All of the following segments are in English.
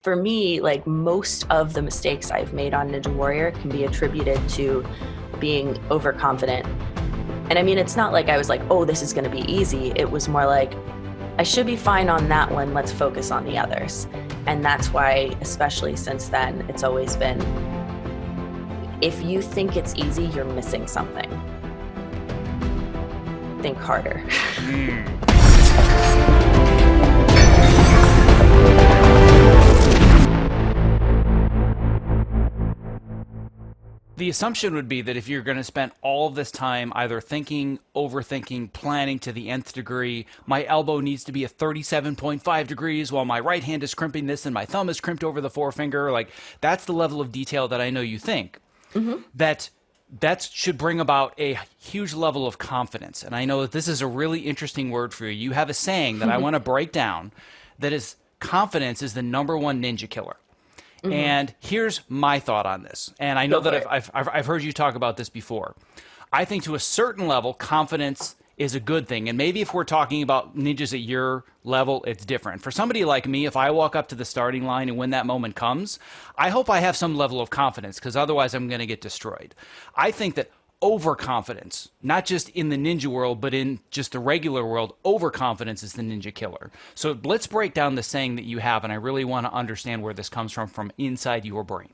For me, like most of the mistakes I've made on Ninja Warrior can be attributed to being overconfident. And I mean, it's not like I was like, oh, this is going to be easy. It was more like, I should be fine on that one. Let's focus on the others. And that's why, especially since then, it's always been, if you think it's easy, you're missing something. Think harder. The assumption would be that if you're going to spend all of this time either thinking, overthinking, planning to the nth degree, my elbow needs to be at 37.5 degrees while my right hand is crimping this and my thumb is crimped over the forefinger, like that's the level of detail that I know you think. Mm-hmm. That should bring about a huge level of confidence. And I know that this is a really interesting word for you. You have a saying that I want to break down that is confidence is the number one ninja killer. Mm-hmm. And here's my thought on this. And I know that I've heard you talk about this before. I think to a certain level, confidence is a good thing. And maybe if we're talking about ninjas at your level, it's different. For somebody like me, if I walk up to the starting line and when that moment comes, I hope I have some level of confidence because otherwise I'm going to get destroyed. I think that overconfidence, not just in the ninja world, but in just the regular world, overconfidence is the ninja killer. So let's break down the saying that you have, and I really want to understand where this comes from inside your brain.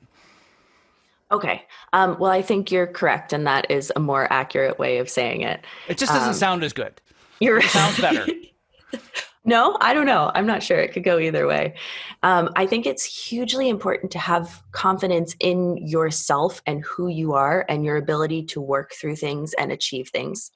Okay. Well, I think you're correct, and that is a more accurate way of saying it. It just doesn't sound as good. It sounds better. No, I don't know. I'm not sure. It could go either way. I think it's hugely important to have confidence in yourself and who you are and your ability to work through things and achieve things.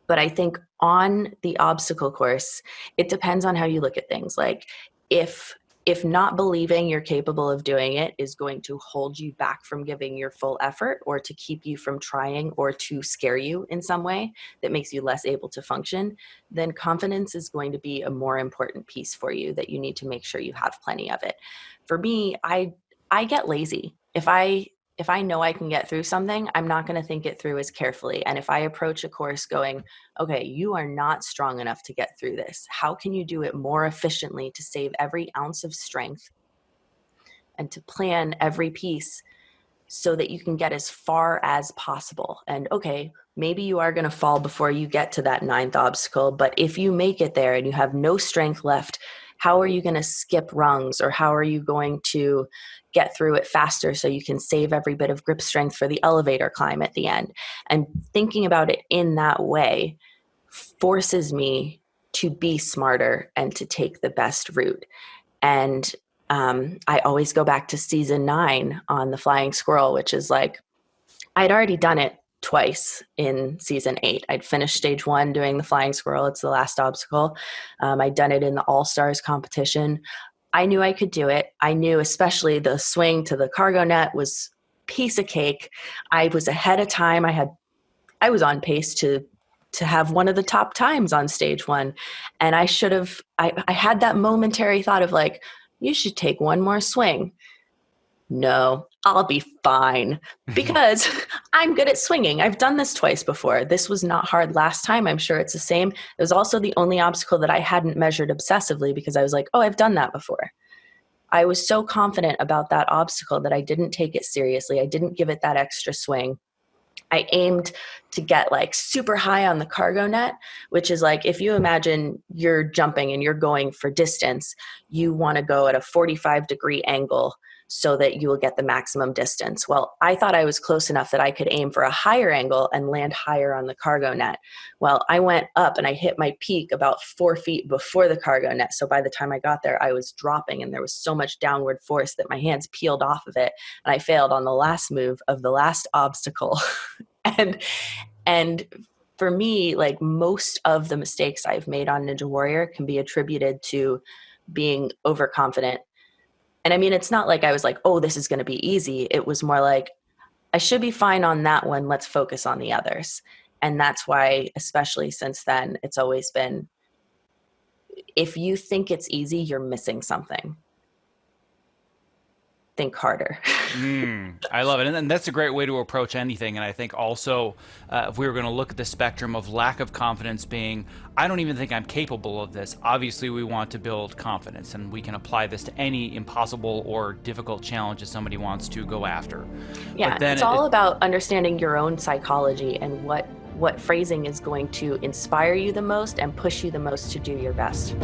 But I think on the obstacle course, it depends on how you look at things. Like if not believing you're capable of doing it is going to hold you back from giving your full effort or to keep you from trying or to scare you in some way that makes you less able to function, then confidence is going to be a more important piece for you that you need to make sure you have plenty of it. For me, I get lazy. If I know I can get through something, I'm not going to think it through as carefully. And if I approach a course going, okay, you are not strong enough to get through this. How can you do it more efficiently to save every ounce of strength and to plan every piece so that you can get as far as possible? And okay, maybe you are going to fall before you get to that ninth obstacle, but if you make it there and you have no strength left, how are you going to skip rungs, or how are you going to get through it faster so you can save every bit of grip strength for the elevator climb at the end? And thinking about it in that way forces me to be smarter and to take the best route. And I always go back to season 9 on the flying squirrel, which is like, I'd already done it twice in season 8. I'd finished stage 1 doing the flying squirrel. It's the last obstacle. I'd done it in the All-Stars competition. I knew I could do it. I knew especially the swing to the cargo net was piece of cake. I was ahead of time. I was on pace to have one of the top times on stage 1. And I should have, I had that momentary thought of like, you should take one more swing. No, I'll be fine because I'm good at swinging. I've done this twice before. This was not hard last time. I'm sure it's the same. It was also the only obstacle that I hadn't measured obsessively because I was like, oh, I've done that before. I was so confident about that obstacle that I didn't take it seriously. I didn't give it that extra swing. I aimed to get like super high on the cargo net, which is like, if you imagine you're jumping and you're going for distance, you want to go at a 45-degree angle so that you will get the maximum distance. Well, I thought I was close enough that I could aim for a higher angle and land higher on the cargo net. Well, I went up and I hit my peak about 4 feet before the cargo net. So by the time I got there, I was dropping and there was so much downward force that my hands peeled off of it. And I failed on the last move of the last obstacle. and for me, like most of the mistakes I've made on Ninja Warrior can be attributed to being overconfident. And I mean, it's not like I was like, oh, this is going to be easy. It was more like, I should be fine on that one. Let's focus on the others. And that's why, especially since then, it's always been, if you think it's easy, you're missing something. think harder. I love it. And that's a great way to approach anything. And I think also, if we were going to look at the spectrum of lack of confidence being, I don't even think I'm capable of this. Obviously, we want to build confidence, and we can apply this to any impossible or difficult challenge that somebody wants to go after. Yeah, But then it's all about understanding your own psychology and what phrasing is going to inspire you the most and push you the most to do your best.